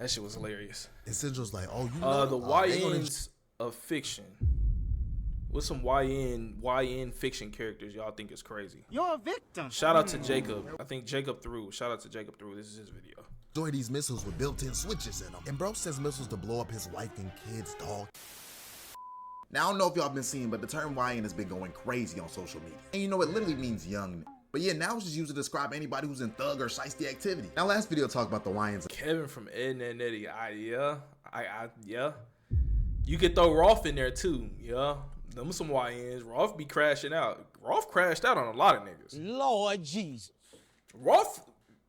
That shit was hilarious. Essential's like, oh, you know, the YNs of fiction. What's some YN fiction characters y'all think is crazy? You're a victim. Shout out to Jacob. I think Jacob threw. Shout out to Jacob threw. This is his video. Destroy these missiles with built-in switches in them. And bro says missiles to blow up his wife and kids, dog. Now, I don't know if y'all been seeing, but the term YN has been going crazy on social media. And you know, it literally means young. But yeah, now it's just used to describe anybody who's in thug or shiesty activity. Now, last video talked about the YNs. Kevin from Ed and Eddie. Yeah. You could throw Rolf in there too. Yeah. Them some YNs. Rolf be crashing out. Rolf crashed out on a lot of niggas. Lord Jesus. Rolf,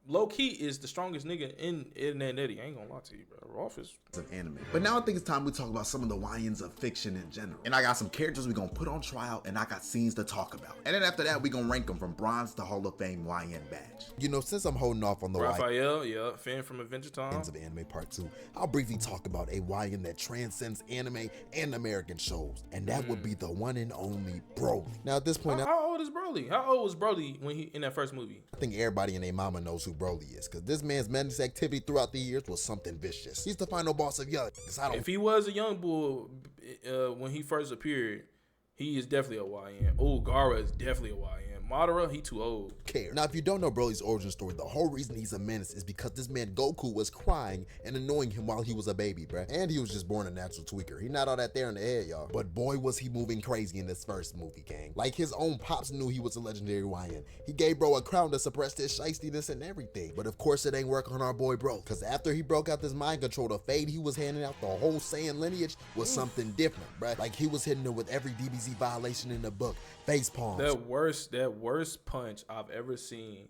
low key, is the strongest nigga in Ed and Eddie. I ain't gonna lie to you, bro. Rolf is an anime. But now I think it's time we talk about some of the YNs of fiction in general. And I got some characters we gonna put on trial, and I got scenes to talk about. And then after that, we gonna rank them from bronze to Hall of Fame YN badge. You know, since I'm holding off on the Raphael, yeah, Finn from Adventure Time. Of Anime Part 2, I'll briefly talk about a YN that transcends anime and American shows, and that would be the one and only Broly. Now at this point, how old is Broly? How old was Broly when he in that first movie? I think everybody and their mama knows who Broly is, because this man's madness activity throughout the years was something vicious. He's the final boss of Young. If he was a young bull when he first appeared, he is definitely a YN. Oh, Gaara is definitely a YN. Madara, he too old. Now, if you don't know Broly's origin story, the whole reason he's a menace is because this man Goku was crying and annoying him while he was a baby, bruh. And he was just born a natural tweaker. He not all that there in the head, y'all. But boy, was he moving crazy in this first movie, gang. Like his own pops knew he was a legendary YN. He gave bro a crown to suppress his shiestiness and everything. But of course, it ain't work on our boy bro. Because after he broke out this mind control, the fade he was handing out, the whole Saiyan lineage was something different, bruh. Like he was hitting it with every DBZ violation in the book. Face palms. That worst punch I've ever seen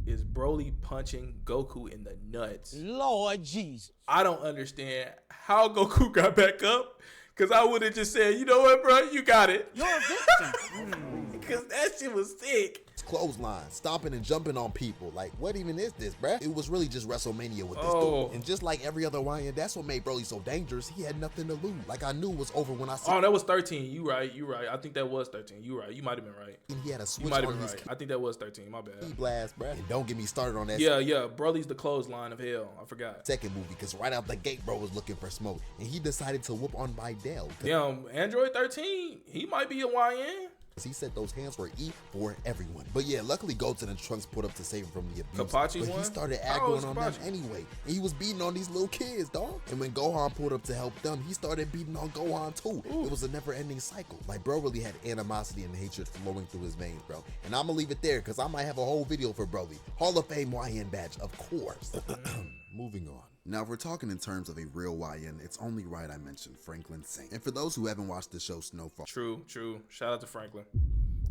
is Broly punching Goku in the nuts. Lord Jesus. I don't understand how Goku got back up, because I would have just said, you know what, bro, you got it. You're a victim. Because that shit was sick. Clothesline, stomping and jumping on people. Like, what even is this, bruh? It was really just WrestleMania with this dude. And just like every other YN, that's what made Broly so dangerous. He had nothing to lose. Like, I knew it was over when I saw. Oh, that was 13. You right. I think that was 13. You right. You might have been right. And he had a switch. You might have been right. I think that was 13. My bad. Blast, bruh. And don't get me started on that. Yeah. Broly's the clothesline of hell. I forgot. Second movie, because right out the gate, bro was looking for smoke, and he decided to whoop on Videl. Yeah, Android 13. He might be a YN. He said those hands were E for everyone. But yeah, luckily Goten and Trunks put up to save him from the abuse. Kapachi's but one? He started aggroing on them anyway. And he was beating on these little kids, dog. And when Gohan pulled up to help them, he started beating on Gohan too. Ooh. It was a never-ending cycle. Like, bro really had animosity and hatred flowing through his veins, bro. And I'm gonna leave it there because I might have a whole video for Broly. Hall of Fame YN badge, of course. Moving on. Now, if we're talking in terms of a real YN, it's only right I mentioned Franklin Saint. And for those who haven't watched the show Snowfall. True. Shout out to Franklin.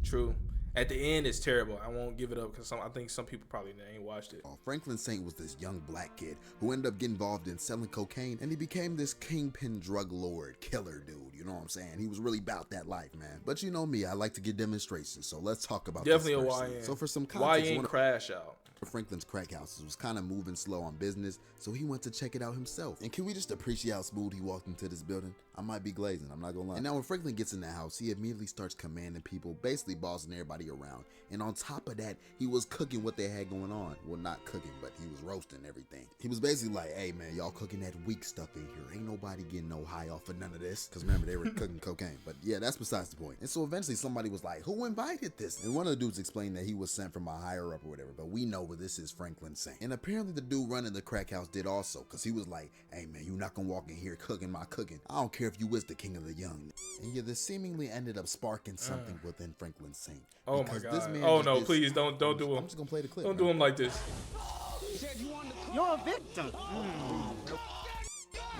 True. At the end, it's terrible. I won't give it up because I think some people probably ain't watched it. Franklin Saint was this young black kid who ended up getting involved in selling cocaine, and he became this kingpin drug lord, killer dude. You know what I'm saying? He was really about that life, man. But you know me, I like to get demonstrations, so let's talk about definitely this a YN. So for some context, YN crash out. Franklin's crack house was kind of moving slow on business, so he went to check it out himself. And can we just appreciate how smooth he walked into this building? I might be glazing, I'm not gonna lie. And now when Franklin gets in the house, he immediately starts commanding people, basically bossing everybody around. And on top of that, he was cooking what they had going on. Well, not cooking, but he was roasting everything. He was basically like, hey man, y'all cooking that weak stuff in here. Ain't nobody getting no high off of none of this. Cause remember, they were cooking cocaine. But yeah, that's besides the point. And so eventually somebody was like, who invited this? And one of the dudes explained that he was sent from a higher up or whatever, but we know what this is Franklin saying. And apparently the dude running the crack house did also, cause he was like, hey man, you not gonna walk in here cooking my cooking. I don't care if you was the king of the young. And yeah, this seemingly ended up sparking something within Franklin Saint. Oh my god. Oh no, please don't do him. I'm just gonna play the clip. Don't do him like this. You're a victim.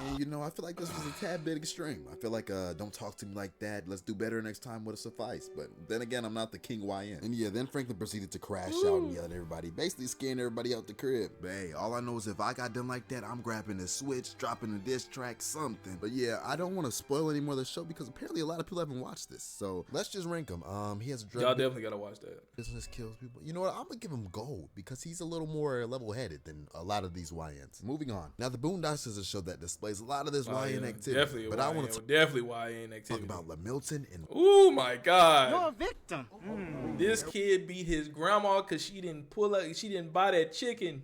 And you know, I feel like this was a tad bit extreme. I feel like, don't talk to me like that. Let's do better next time would have sufficed. But then again, I'm not the king YN. And yeah, then Franklin proceeded to crash out and yell at everybody, basically scaring everybody out the crib. But hey, all I know is if I got done like that, I'm grabbing a switch, dropping a diss track, something. But yeah, I don't want to spoil any more of the show because apparently a lot of people haven't watched this. So let's just rank him. He has a drug. Y'all definitely gotta watch that. Business kills people. You know what? I'm gonna give him gold because he's a little more level-headed than a lot of these YNs. Moving on. Now, the Boondocks is a show that displays a lot of this YN activity. Definitely, but I want to definitely YN activity. Talk about Lamilton and. Oh my God! You're a victim. This kid beat his grandma because she didn't buy that chicken.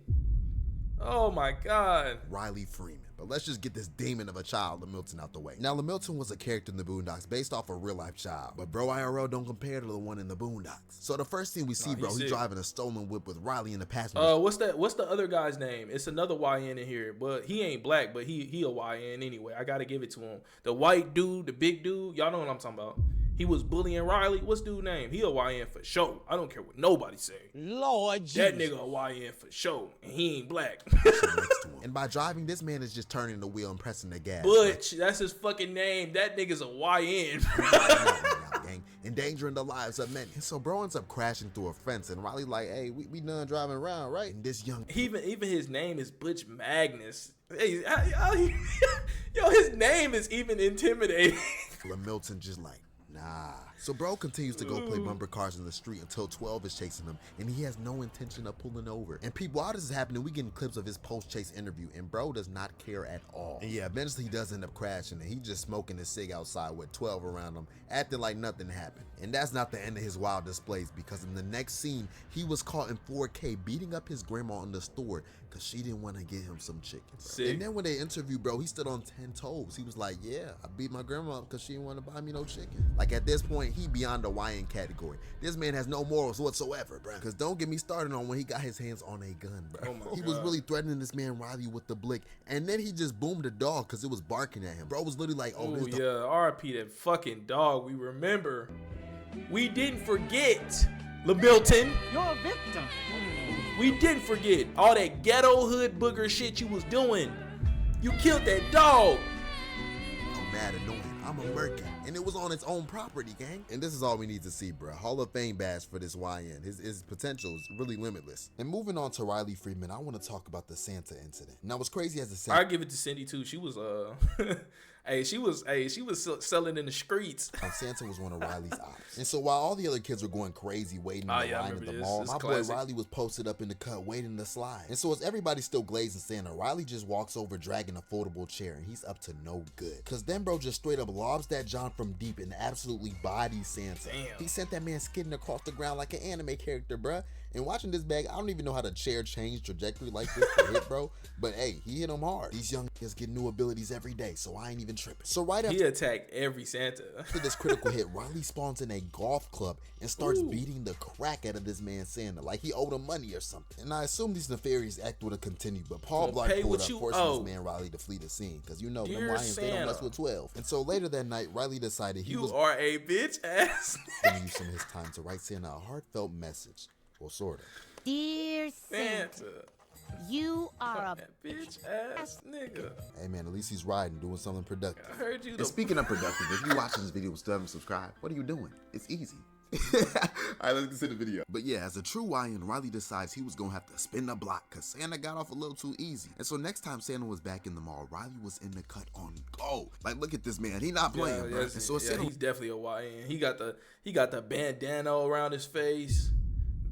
Oh my God. Riley Freeman. But let's just get this demon of a child, LaMilton, out the way. Now, LaMilton was a character in the Boondocks based off a real-life child, but bro, IRL don't compare to the one in the Boondocks. So the first thing we see, bro, he's driving a stolen whip with Riley in the passenger. What's the other guy's name? It's another YN in here, but he ain't black, but he a YN anyway. I gotta give it to him. The white dude, the big dude, y'all know what I'm talking about. He was bullying Riley. What's dude's name? He a YN for sure. I don't care what nobody say. Lord Jesus. That nigga a YN for sure, and he ain't black. And by driving, this man is just turning the wheel and pressing the gas. Butch, that's his fucking name. That nigga's a YN. Gang, endangering the lives of many. And so bro ends up crashing through a fence, and Riley like, hey, we done driving around, right? And this young even his name is Butch Magnus. Hey, yo, his name is even intimidating. LaMilton just like, nah. So bro continues to go play bumper cars in the street until 12 is chasing him, and he has no intention of pulling over. And people, while this is happening, we getting clips of his post-chase interview, and bro does not care at all. And yeah, eventually he does end up crashing, and he just smoking his cig outside with 12 around him, acting like nothing happened. And that's not the end of his wild displays, because in the next scene, he was caught in 4K beating up his grandma in the store because she didn't want to get him some chicken. And then when they interviewed bro, he stood on 10 toes. He was like, yeah, I beat my grandma up because she didn't want to buy me no chicken. Like at this point, he beyond the YN category. This man has no morals whatsoever, bro. Because don't get me started on when he got his hands on a gun, bro. He was really threatening this man Riley with the blick, and then he just boomed the dog because it was barking at him. Bro was literally like, oh, yeah, RP that fucking dog. We remember. We didn't forget, LaMilton. You're a victim. We didn't forget all that ghetto hood booger shit you was doing. You killed that dog. I'm mad annoying. I'm a merkin. And it was on its own property, gang. And this is all we need to see, bro. Hall of Fame badge for this YN. His potential is really limitless. And moving on to Riley Freeman, I want to talk about the Santa incident. Now, what's crazy as the Santa... I give it to Cindy too. She was she was selling in the streets. Santa was one of Riley's ops. And so while all the other kids were going crazy waiting in the line at the mall, my boy Riley was posted up in the cut waiting to slide. And so as everybody's still glazing Santa, Riley just walks over dragging a foldable chair, and he's up to no good. Cause then bro just straight up lobs that John from deep and absolutely bodies Santa. Damn. He sent that man skidding across the ground like an anime character, bruh. And watching this bag, I don't even know how the chair changed trajectory like this to hit, bro. But hey, he hit him hard. These young kids get new abilities every day, so I ain't even tripping. So right after he attacked every Santa. After this critical hit, Riley spawns in a golf club and starts beating the crack out of this man Santa like he owed him money or something. And I assume these nefarious acts would have continued, but Paul Blart pulled up, forcing this man Riley to flee the scene, because you know them Lions, they don't mess with 12. And so later that night, Riley decided he was are a bitch ass. gonna use some of his time to write Santa a heartfelt message. Well, sort of. Dear Santa, you are a bitch ass nigga. Hey man, at least he's riding, doing something productive. I heard you. And speaking of productive, if you're watching this video and still haven't subscribed, what are you doing? It's easy. Alright, let's get to the video. But yeah, as a true YN, Riley decides he was gonna have to spin the block because Santa got off a little too easy. And so next time Santa was back in the mall, Riley was in the cut on go. Like, look at this man, he not playing, bro. And so he's definitely a YN. He got the bandana around his face,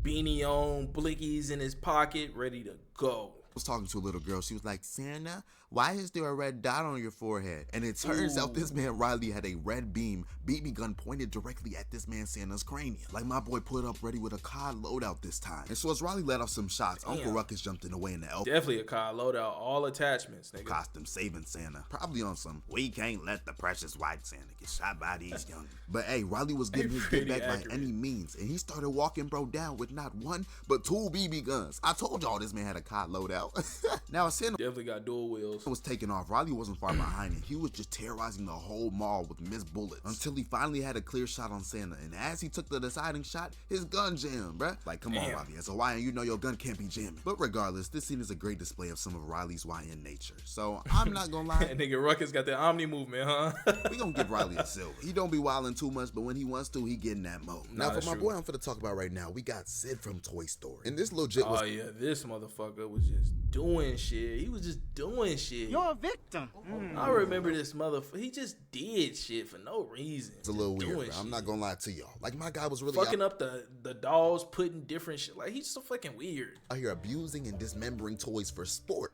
beanie on, blickies in his pocket, ready to go. Was talking to a little girl. She was like, Santa, why is there a red dot on your forehead? And it turns out this man Riley had a red beam BB gun pointed directly at this man Santa's cranium. Like my boy put up ready with a COD loadout this time. And so as Riley let off some shots, Uncle Ruckus jumped in the way in the elbow. Definitely a COD loadout, all attachments, nigga. Costume saving Santa. Probably on some, we can't let the precious white Santa get shot by these young. But hey, Riley was getting his get back by any means, and he started walking bro down with not one, but 2 BB guns. I told y'all this man had a COD loadout. Now Santa definitely got dual wheels. Was taking off. Riley wasn't far behind him. He was just terrorizing the whole mall with missed bullets until he finally had a clear shot on Santa. And as he took the deciding shot, his gun jammed, bruh. Like, come on, Riley. As a YN, you know your gun can't be jamming. But regardless, this scene is a great display of some of Riley's YN nature. So I'm not gonna lie. Nigga Ruckus got the Omni movement, huh? We gonna give Riley a silver. He don't be wilding too much, but when he wants to, he get in that mode. Now for my boy I'm finna talk about right now, we got Sid from Toy Story. And this legit was this motherfucker was just doing shit. He was just doing shit. You're a victim. I remember this motherfucker. He just did shit for no reason. It's a little weird, bro. I'm not gonna lie to y'all. Like, my guy was really fucking up the dolls, putting different shit. Like, he's so fucking weird. Out here abusing and dismembering toys for sport.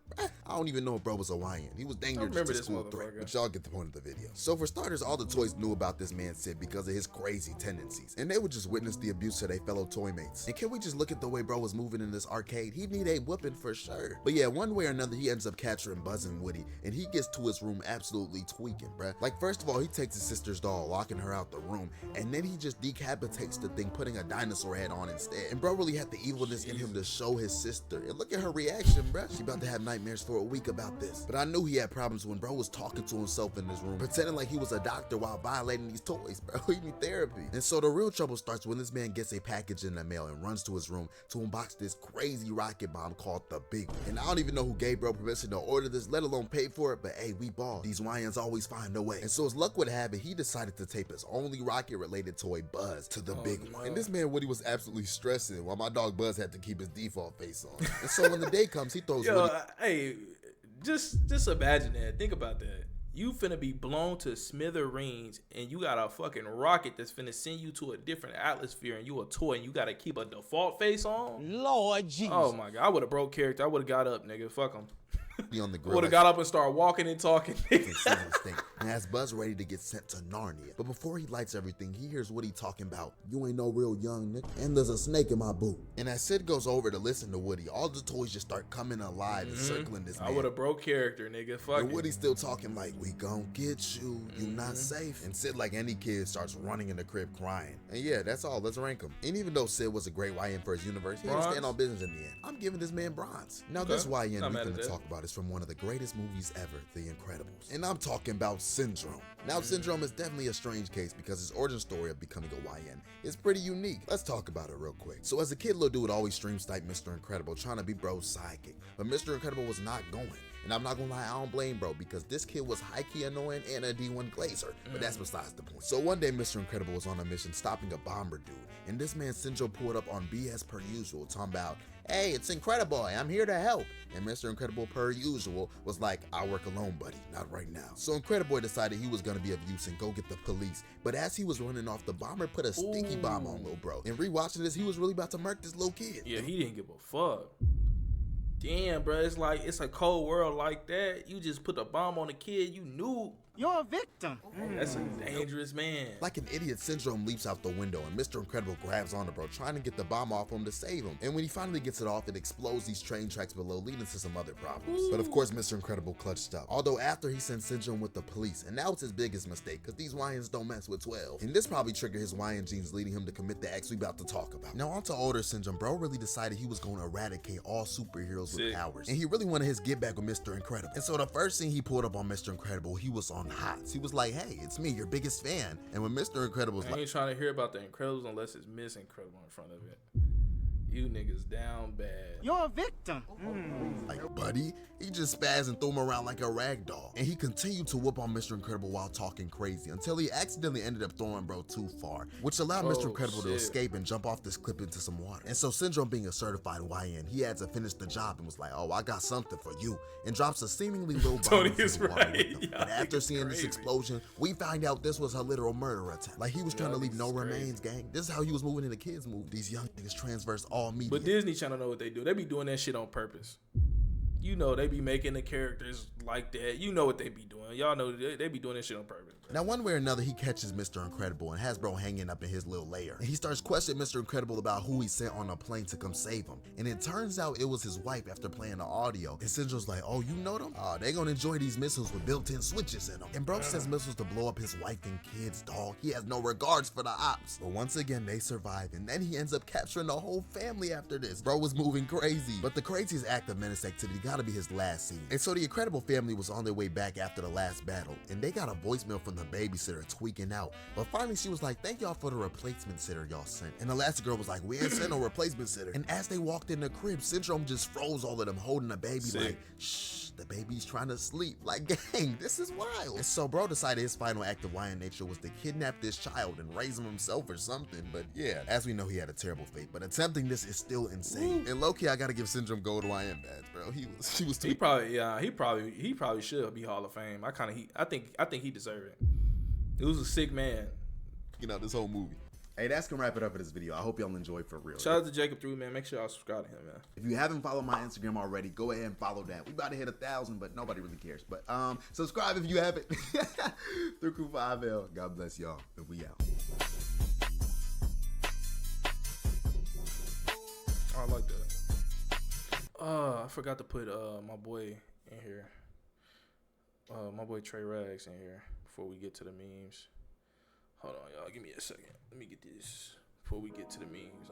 I don't even know if bro was Hawaiian. He was dang near just remember a this school motherfucker. threat, but y'all get the point of the video. So for starters, all the toys knew about this man Sid because of his crazy tendencies, and they would just witness the abuse to their fellow toy mates. And can we just look at the way bro was moving in this arcade? He'd need a whooping for sure. But yeah, one way or another, he ends up capturing Buzz and Woody, and he gets to his room absolutely tweaking, bruh. Like, first of all, he takes his sister's doll, locking her out the room, and then he just decapitates the thing, putting a dinosaur head on instead. And bro really had the evilness in him to show his sister. And look at her reaction, bruh. She about to have nightmares for a week about this. But I knew he had problems when bro was talking to himself in his room, pretending like he was a doctor while violating these toys, bro. He need therapy. And so the real trouble starts when this man gets a package in the mail and runs to his room to unbox this crazy rocket bomb called the Big One. And I don't even know who gave bro permission to order this, let alone pay for it, but hey, we ball. These YNs always find a way. And so as luck would have it, he decided to tape his only rocket-related toy, Buzz, to the Big One. And this man Woody was absolutely stressing while my dog Buzz had to keep his default face on. And so when the day comes, he throws Woody. Hey, just imagine that. Think about that. You finna be blown to smithereens, and you got a fucking rocket that's finna send you to a different atmosphere, and you a toy, and you gotta keep a default face on. Lord Jesus. Oh my god, I would have broke character. I would have got up, nigga. Fuck him. On the grill. Would have got up and started walking and talking. And has Buzz ready to get sent to Narnia. But before he lights everything, he hears Woody talking about, "You ain't no real young nigga, and there's a snake in my boot." And as Sid goes over to listen to Woody, all the toys just start coming alive and circling this man. I would have broke character, nigga. Fuck And it. Woody's still talking like, "We gon' get you, you not safe." And Sid, like any kid, starts running in the crib crying. And yeah, that's all. Let's rank him. And even though Sid was a great YN for his universe, he didn't stand on business in the end. I'm giving this man bronze. Now this YN Not we're mad at gonna that. talk about is from one of the greatest movies ever, The Incredibles. And I'm talking about Syndrome. Now Syndrome is definitely a strange case because his origin story of becoming a YN is pretty unique. Let's talk about it real quick. So as a kid, Lil Dude would always stream snipe Mr. Incredible, trying to be bro's sidekick. But Mr. Incredible was not going. And I'm not gonna lie, I don't blame bro, because this kid was high-key annoying and a D1 glazer. But that's besides the point. So one day Mr. Incredible was on a mission stopping a bomber dude, and this man Syndrome pulled up on BS per usual, talking about, "Hey, it's Incredible, I'm here to help." And Mr. Incredible, per usual, was like, "I'll work alone, buddy, not right now." So Incrediboy decided he was gonna be of use and go get the police. But as he was running off, the bomber put a sticky bomb on Lil Bro. And rewatching this, he was really about to murk this little kid. Yeah, he didn't give a fuck. Damn, bro, it's like it's a cold world like that. You just put a bomb on a kid you knew. You're a victim. That's a dangerous man. Like an idiot, Syndrome leaps out the window and Mr. Incredible grabs onto bro, trying to get the bomb off him to save him. And when he finally gets it off, it explodes these train tracks below, leading to some other problems. But of course, Mr. Incredible clutched up. Although after he sent Syndrome with the police, and now it's his biggest mistake, because these YNs don't mess with 12. And this probably triggered his YN genes, leading him to commit the acts we about to talk about. Now onto older Syndrome, bro really decided he was going to eradicate all superheroes with powers. And he really wanted his get back with Mr. Incredible. And so the first thing he pulled up on Mr. Incredible, he was on hots. He was like, "Hey, it's me, your biggest fan." And when Mr. Incredible's I like, ain't trying to hear about the Incredibles unless it's Miss Incredible in front of it. You niggas down bad. You're a victim. "Buddy," he just spazzed and threw him around like a rag doll. And he continued to whoop on Mr. Incredible while talking crazy until he accidentally ended up throwing bro too far, which allowed Mr. Incredible to escape and jump off this cliff into some water. And so Syndrome, being a certified YN, he had to finish the job and was like, "Oh, I got something for you," and drops a seemingly low bomb Tony into is the water right. with him. Y'all But after niggas seeing this crazy. explosion, we find out this was a literal murder attempt. Like he was trying to leave no niggas crazy. remains, gang. This is how he was moving in a kid's movie. These young niggas transverse all media. But Disney Channel know what they do. They be doing that shit on purpose. You know they be making the characters like that. You know what they be doing. Y'all know they be doing that shit on purpose. Now, one way or another, he catches Mr. Incredible and has bro hanging up in his little lair. And he starts questioning Mr. Incredible about who he sent on a plane to come save him. And it turns out it was his wife after playing the audio. And Syndrome's like, "Oh, you know them? They gonna enjoy these missiles with built-in switches in them." And bro sends missiles to blow up his wife and kids, dog. He has no regards for the ops. But once again, they survive. And then he ends up capturing the whole family after this. Bro was moving crazy. But the craziest act of menace activity gotta be his last scene. And so the Incredible family was on their way back after the last battle. And they got a voicemail from the babysitter tweaking out. But finally she was like, "Thank y'all for the replacement sitter y'all sent." And Elastigirl was like, "We ain't sent no replacement sitter." And as they walked in the crib, Syndrome just froze all of them holding the baby. Sick. Like, "Shh, the baby's trying to sleep." Like, gang, this is wild. And so bro decided his final act of YN nature was to kidnap this child and raise him himself or something. But yeah, as we know, he had a terrible fate. But attempting this is still insane. And low-key, I gotta give Syndrome gold YN badge, bro. She was too. He probably should be Hall of Fame. I think he deserved it. He was a sick man. You know, this whole movie. Hey, that's gonna wrap it up for this video. I hope y'all enjoyed for real. Shout out to Jacob 3, man. Make sure y'all subscribe to him, man. If you haven't followed my Instagram already, go ahead and follow that. We about to hit 1,000, but nobody really cares. But subscribe if you haven't. Through Crew 5L. God bless y'all. And we out. I like that. I forgot to put my boy in here. My boy Trey Rags in here before we get to the memes. Hold on, y'all. Give me a second. Let me get this before we get to the memes.